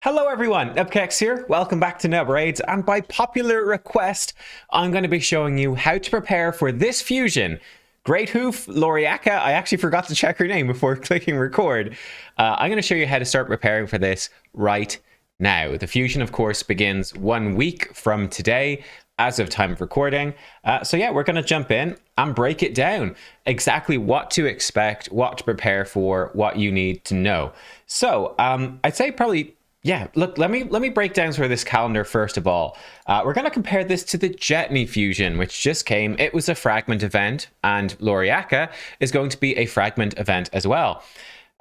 Hello everyone, nubkeks here. Welcome back to Nub Raids, and by popular request, I'm going to be showing you how to prepare for this fusion. Greathoof, Loriaca, I actually forgot to check her name before clicking record. I'm going to show you how to start preparing for this right now. The fusion, of course, begins 1 week from today, as of time of recording. So yeah, we're going to jump in and break it down. Exactly what to expect, what to prepare for, what you need to know. So I'd say probably... yeah, look, let me break down sort of this calendar first of all. We're going to compare this to the Jetney fusion, which just came. It was a fragment event, and Loriaca is going to be a fragment event as well.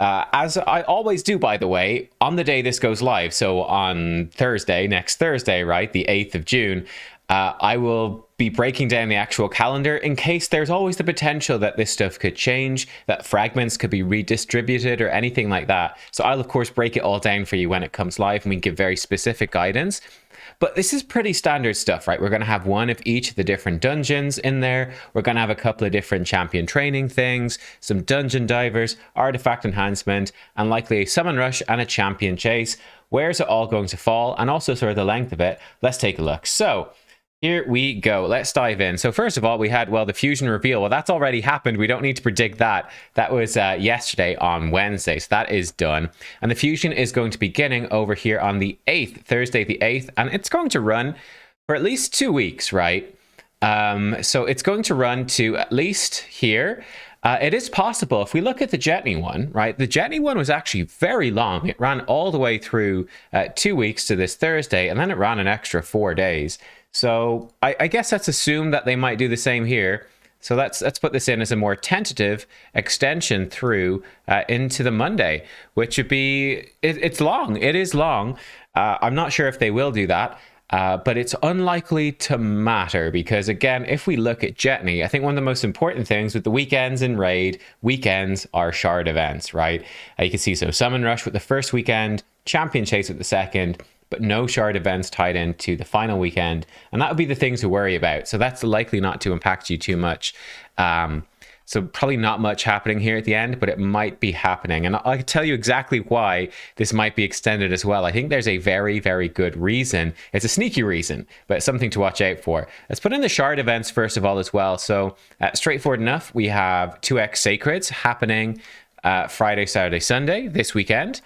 As I always do, by the way, on the day this goes live, so on Thursday, next Thursday, right, the 8th of June, I will be breaking down the actual calendar in case there's always the potential that this stuff could change, that fragments could be redistributed or anything like that. So I'll, of course, break it all down for you when it comes live, and we give very specific guidance. But this is pretty standard stuff, right? We're going to have one of each of the different dungeons in there. We're going to have a couple of different champion training things, some dungeon divers, artifact enhancement, and likely a summon rush and a champion chase. Where's it all going to fall? And also sort of the length of it. Let's take a look. So here we go. Let's dive in. So first of all, we had, well, the fusion reveal. Well, that's already happened. We don't need to predict that. That was yesterday on Wednesday. So that is done. And the fusion is going to be beginning over here on the 8th, Thursday the 8th. And it's going to run for at least 2 weeks, right? So it's going to run to at least here. It is possible, if we look at the Jetney one, right? The Jetney one was actually very long. It ran all the way through 2 weeks to this Thursday, and then it ran an extra 4 days. So I guess let's assume that they might do the same here. So let's put this in as a more tentative extension through into the Monday, which would be, it's long. It is long. I'm not sure if they will do that. But it's unlikely to matter because, again, if we look at Jetney, I think one of the most important things with the weekends in Raid, weekends are shard events, right? You can see, so Summon Rush with the first weekend, Champion Chase with the second, but no shard events tied into the final weekend. And that would be the things to worry about. So that's likely not to impact you too much. So probably not much happening here at the end, but it might be happening. And I can tell you exactly why this might be extended as well. I think there's a very, very good reason. It's a sneaky reason, but it's something to watch out for. Let's put in the shard events first of all as well. So straightforward enough, we have 2x Sacreds happening Friday, Saturday, Sunday this weekend,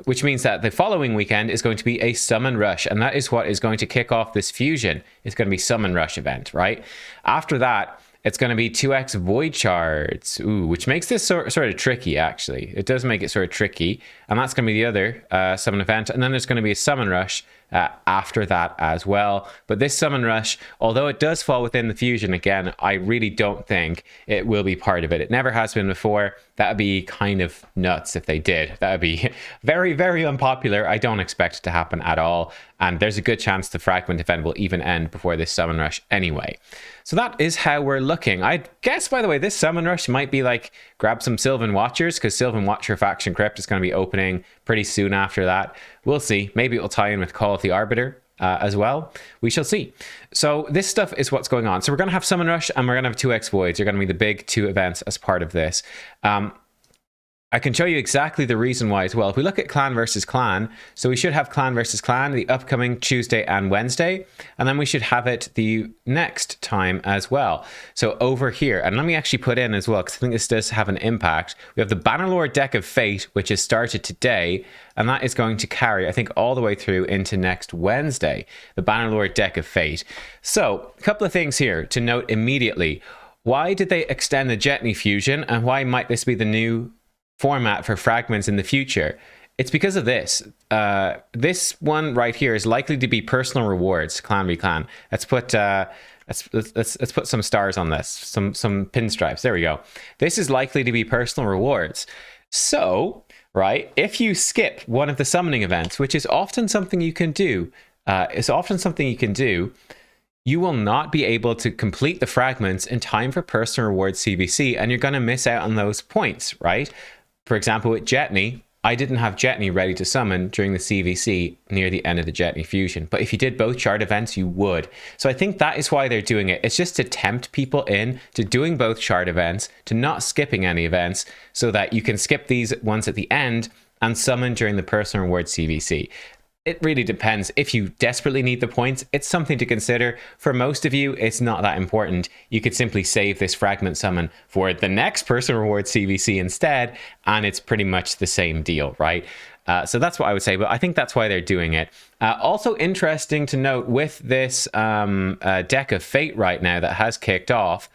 which means that the following weekend is going to be a Summon Rush, and that is what is going to kick off this fusion. It's going to be Summon Rush event, right? After that, it's going to be 2x Void Shards, which makes this sort of tricky, actually. It does make it sort of tricky, and that's going to be the other Summon event, and then there's going to be a Summon Rush after that as well. But this Summon Rush, although it does fall within the fusion, again, I really don't think it will be part of it. It never has been before. That would be kind of nuts if they did. That would be very, very unpopular. I don't expect it to happen at all. And there's a good chance the fragment event will even end before this Summon Rush anyway. So that is how we're looking. I guess, by the way, this Summon Rush might be like, grab some Sylvan Watchers, because Sylvan Watcher Faction Crypt is going to be opening pretty soon after that. We'll see. Maybe it will tie in with Call of the Arbiter as well. We shall see. So this stuff is what's going on. So we're going to have Summon Rush and we're going to have 2x Voids. They're going to be the big 2 events as part of this. I can show you exactly the reason why as well. If we look at clan versus clan, so we should have clan versus clan the upcoming Tuesday and Wednesday, and then we should have it the next time as well. So over here, and let me actually put in as well, because I think this does have an impact. We have the Bannerlord Deck of Fate, which has started today, and that is going to carry, I think, all the way through into next Wednesday, the Bannerlord Deck of Fate. So a couple of things here to note immediately. Why did they extend the Jetney fusion, and why might this be the new format for fragments in the future? It's because of this. This one right here is likely to be personal rewards, clan v clan. Let's put let's put some stars on this, some pinstripes. There we go. This is likely to be personal rewards. So, right, if you skip one of the summoning events, which is often something you can do, you will not be able to complete the fragments in time for personal rewards CVC, and you're going to miss out on those points, right? For example, with Jetney, I didn't have Jetney ready to summon during the CVC near the end of the Jetney fusion. But if you did both shard events, you would. So I think that is why they're doing it. It's just to tempt people in to doing both shard events, to not skipping any events, so that you can skip these ones at the end and summon during the personal reward CVC. It really depends. If you desperately need the points, it's something to consider. For most of you, it's not that important. You could simply save this fragment summon for the next person rewards CVC instead, and it's pretty much the same deal, right? So that's what I would say, but I think that's why they're doing it. Also interesting to note with this deck of Fate right now that has kicked off,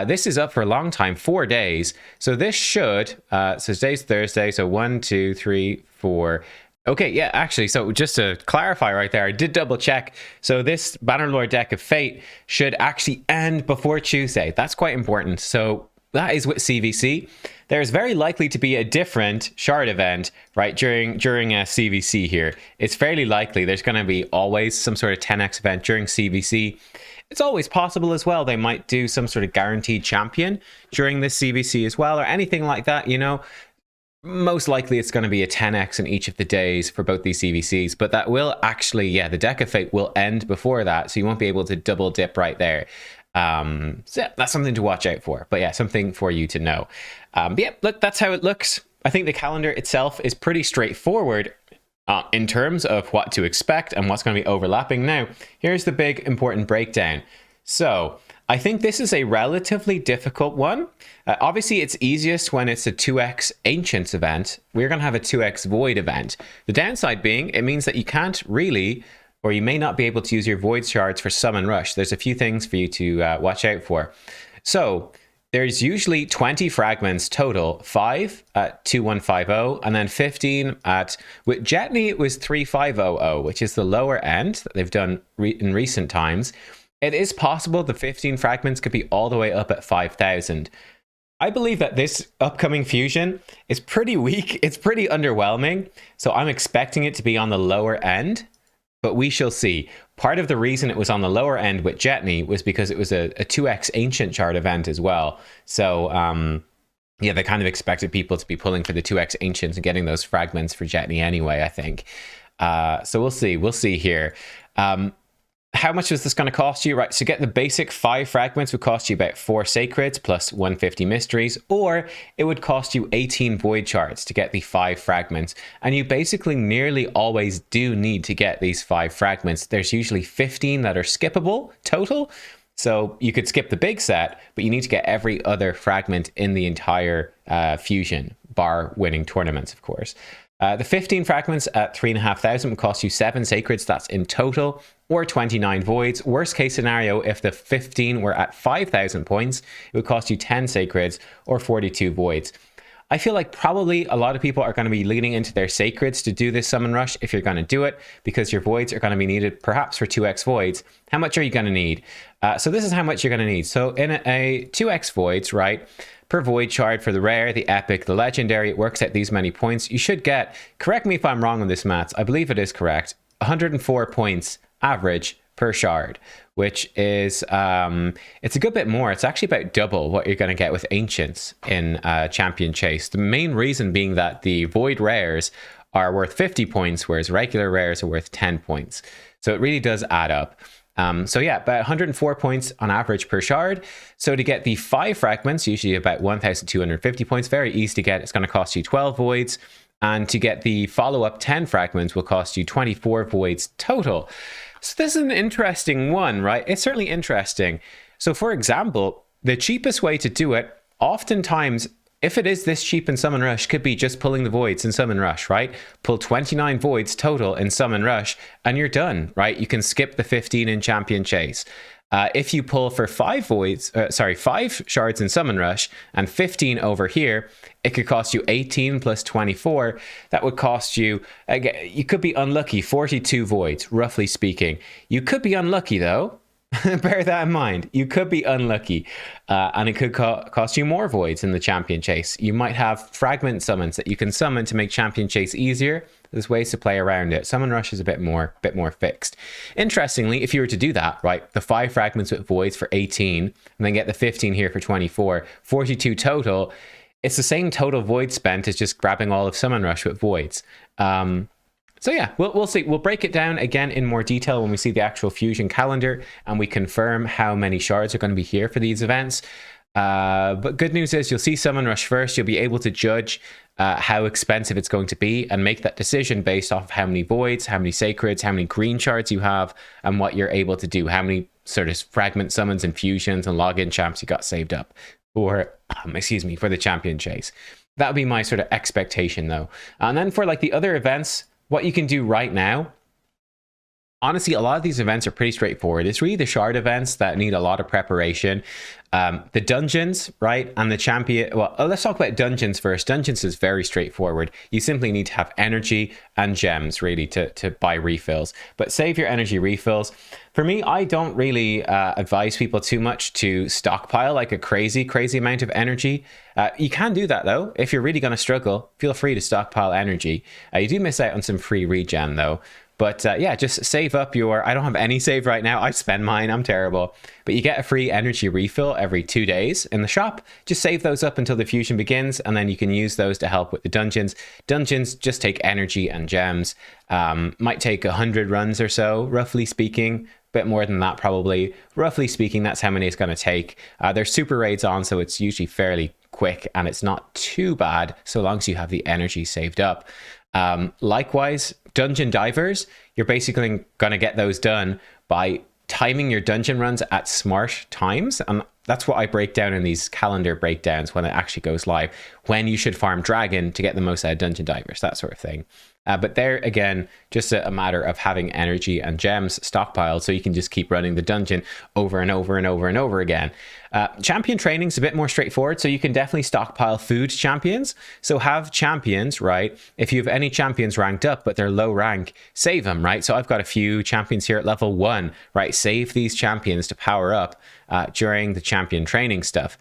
this is up for a long time, 4 days. So this should, so today's Thursday, so 1, 2, 3, 4... Okay, yeah, actually, so just to clarify right there, I did double check. So this Bannerlord deck of Fate should actually end before Tuesday. That's quite important. So that is with CVC. There's very likely to be a different shard event, right, during a CVC here. It's fairly likely there's going to be always some sort of 10x event during CVC. It's always possible as well they might do some sort of guaranteed champion during this CVC as well, or anything like that, you know. Most likely it's going to be a 10x in each of the days for both these CVCs, but that will actually, yeah, the deck of Fate will end before that, so you won't be able to double dip right there. So yeah, that's something to watch out for, but yeah, something for you to know. But yeah, look, that's how it looks. I think the calendar itself is pretty straightforward in terms of what to expect and what's going to be overlapping. Now, here's the big important breakdown. So I think this is a relatively difficult one. Obviously, it's easiest when it's a 2x Ancients event. We're going to have a 2x Void event. The downside being, it means that you can't really, or you may not be able to use your Void shards for Summon Rush. There's a few things for you to watch out for. So there's usually 20 fragments total, 5 at 2150, and then 15 at, with Jetney it was 3500, which is the lower end that they've done in recent times. It is possible the 15 fragments could be all the way up at 5,000. I believe that this upcoming fusion is pretty weak. It's pretty underwhelming. So I'm expecting it to be on the lower end, but we shall see. Part of the reason it was on the lower end with Jetney was because it was a 2x Ancient Shard event as well. So yeah, they kind of expected people to be pulling for the 2x Ancients and getting those fragments for Jetney anyway, I think. So we'll see. We'll see here. How much is this going to cost you? Right, so get the basic 5 fragments would cost you about 4 sacreds plus 150 mysteries, or it would cost you 18 void shards to get the 5 fragments. And you basically nearly always do need to get these 5 fragments. There's usually 15 that are skippable total. So you could skip the big set, but you need to get every other fragment in the entire fusion, bar winning tournaments, of course. The 15 fragments at 3,500 would cost you 7 sacreds, that's in total, or 29 voids. Worst case scenario, if the 15 were at 5,000 points, it would cost you 10 sacreds or 42 voids. I feel like probably a lot of people are going to be leaning into their sacreds to do this summon rush if you're going to do it, because your voids are going to be needed perhaps for 2x voids. How much are you going to need? So this is how much you're going to need. So in a 2x voids, right, per void shard for the rare, the epic, the legendary, it works at these many points. You should get, correct me if I'm wrong on this maths, I believe it is correct, 104 points average per shard, which is it's a good bit more. It's actually about double what you're going to get with Ancients in Champion Chase. The main reason being that the void rares are worth 50 points, whereas regular rares are worth 10 points. So it really does add up. So yeah, about 104 points on average per shard. So to get the 5 fragments, usually about 1,250 points, very easy to get. It's going to cost you 12 voids. And to get the follow-up 10 fragments will cost you 24 voids total. So this is an interesting one, right? It's certainly interesting. So for example, the cheapest way to do it, oftentimes, if it is this cheap in Summon Rush, could be just pulling the voids in Summon Rush, right? Pull 29 voids total in Summon Rush, and you're done, right? You can skip the 15 in Champion Chase. If you pull for 5 shards in Summon Rush and 15 over here, it could cost you 18 plus 24. That would cost you, again, you could be unlucky, 42 voids, roughly speaking. You could be unlucky though. Bear that in mind. You could be unlucky, and it could cost you more voids in the Champion Chase. You might have fragment summons that you can summon to make Champion Chase easier. There's ways to play around it. Summon Rush is a bit more fixed. Interestingly, if you were to do that, right, the 5 fragments with voids for 18, and then get the 15 here for 24, 42 total, it's the same total void spent as just grabbing all of Summon Rush with voids. So yeah, we'll see. We'll break it down again in more detail when we see the actual fusion calendar and we confirm how many shards are going to be here for these events. But good news is you'll see Summon Rush first. You'll be able to judge how expensive it's going to be and make that decision based off of how many voids, how many sacreds, how many green shards you have, and what you're able to do, how many sort of fragment summons and fusions and login champs you got saved up for, excuse me, for the champion chase. That would be my sort of expectation though. And then for like the other events, what you can do right now, honestly, a lot of these events are pretty straightforward. It's really the shard events that need a lot of preparation. The dungeons, right? And the champion. Well, let's talk about dungeons first. Dungeons is very straightforward. You simply need to have energy and gems, really, to buy refills. But save your energy refills. For me, I don't really advise people too much to stockpile like a crazy amount of energy. You can do that, though. If you're really going to struggle, feel free to stockpile energy. You do miss out on some free regen, though. But yeah, just save up your... I don't have any save right now. I spend mine. I'm terrible. But you get a free energy refill every 2 days in the shop. Just save those up until the fusion begins, and then you can use those to help with the dungeons. Dungeons just take energy and gems. Might take 100 runs or so, roughly speaking. Bit more than that, probably. Roughly speaking, that's how many it's going to take. There's super raids on, so it's usually fairly quick, and it's not too bad so long as you have the energy saved up. Likewise, dungeon divers, you're basically going to get those done by timing your dungeon runs at smart times. And that's what I break down in these calendar breakdowns when it actually goes live, when you should farm dragon to get the most out of dungeon divers, that sort of thing. But there, again, just a matter of having energy and gems stockpiled so you can just keep running the dungeon over and over and over and over again. Champion training is a bit more straightforward, so you can definitely stockpile food champions. So have champions, right? If you have any champions ranked up, but they're low rank, save them, right? So I've got a few champions here at level 1, right? Save these champions to power up during the champion training stuff.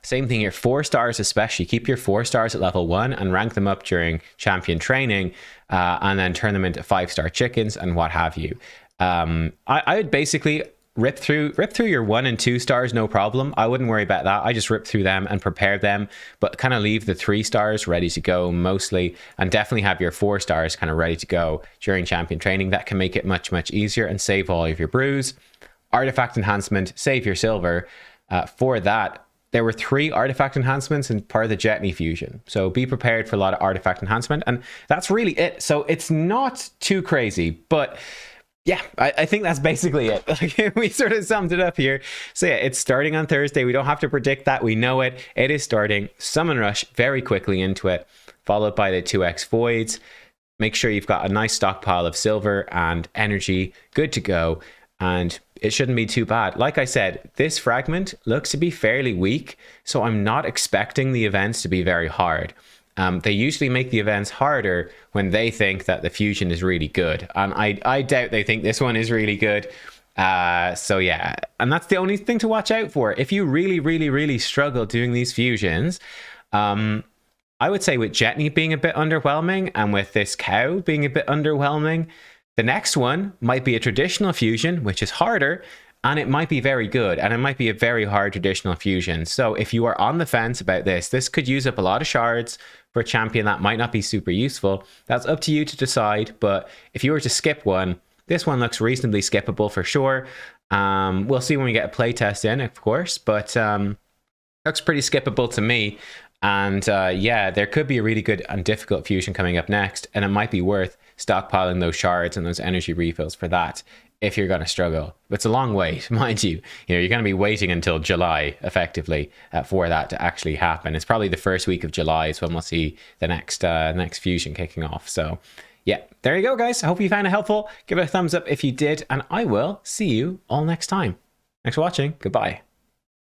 Same thing here, 4 stars especially. Keep your 4 stars at level 1 and rank them up during champion training, and then turn them into 5-star chickens and what have you. I would basically rip through your 1 and 2 stars, no problem. I wouldn't worry about that. I just rip through them and prepare them, but kind of leave the 3 stars ready to go mostly, and definitely have your 4 stars kind of ready to go during champion training. That can make it much easier and save all of your brews. Artifact enhancement, save your silver. For that, there were 3 artifact enhancements in part of the Jetney fusion. So be prepared for a lot of artifact enhancement. And that's really it. So it's not too crazy, but yeah, I think that's basically it. Like, we sort of summed it up here. So yeah, it's starting on Thursday. We don't have to predict that. We know it. It is starting. Summon Rush very quickly into it, followed by the 2x voids. Make sure you've got a nice stockpile of silver and energy. Good to go. And it shouldn't be too bad. Like I said, this fragment looks to be fairly weak, so I'm not expecting the events to be very hard. They usually make the events harder when they think that the fusion is really good. And I doubt they think this one is really good. So yeah, and that's the only thing to watch out for. If you really struggle doing these fusions, I would say with Jetney being a bit underwhelming and with this cow being a bit underwhelming, the next one might be a traditional fusion, which is harder, and it might be very good, and it might be a very hard traditional fusion. So if you are on the fence about this could use up a lot of shards for a champion that might not be super useful. That's up to you to decide, but if you were to skip one, this one looks reasonably skippable for sure. We'll see when we get a playtest in, of course, but looks pretty skippable to me. And yeah, there could be a really good and difficult fusion coming up next, and it might be worth stockpiling those shards and those energy refills for that if you're going to struggle. But it's a long wait, mind you. You know, you're going to be waiting until July, effectively, for that to actually happen. It's probably the first week of July is when we'll see the next fusion kicking off. So yeah, there you go, guys. I hope you found it helpful. Give it a thumbs up if you did, and I will see you all next time. Thanks for watching. Goodbye.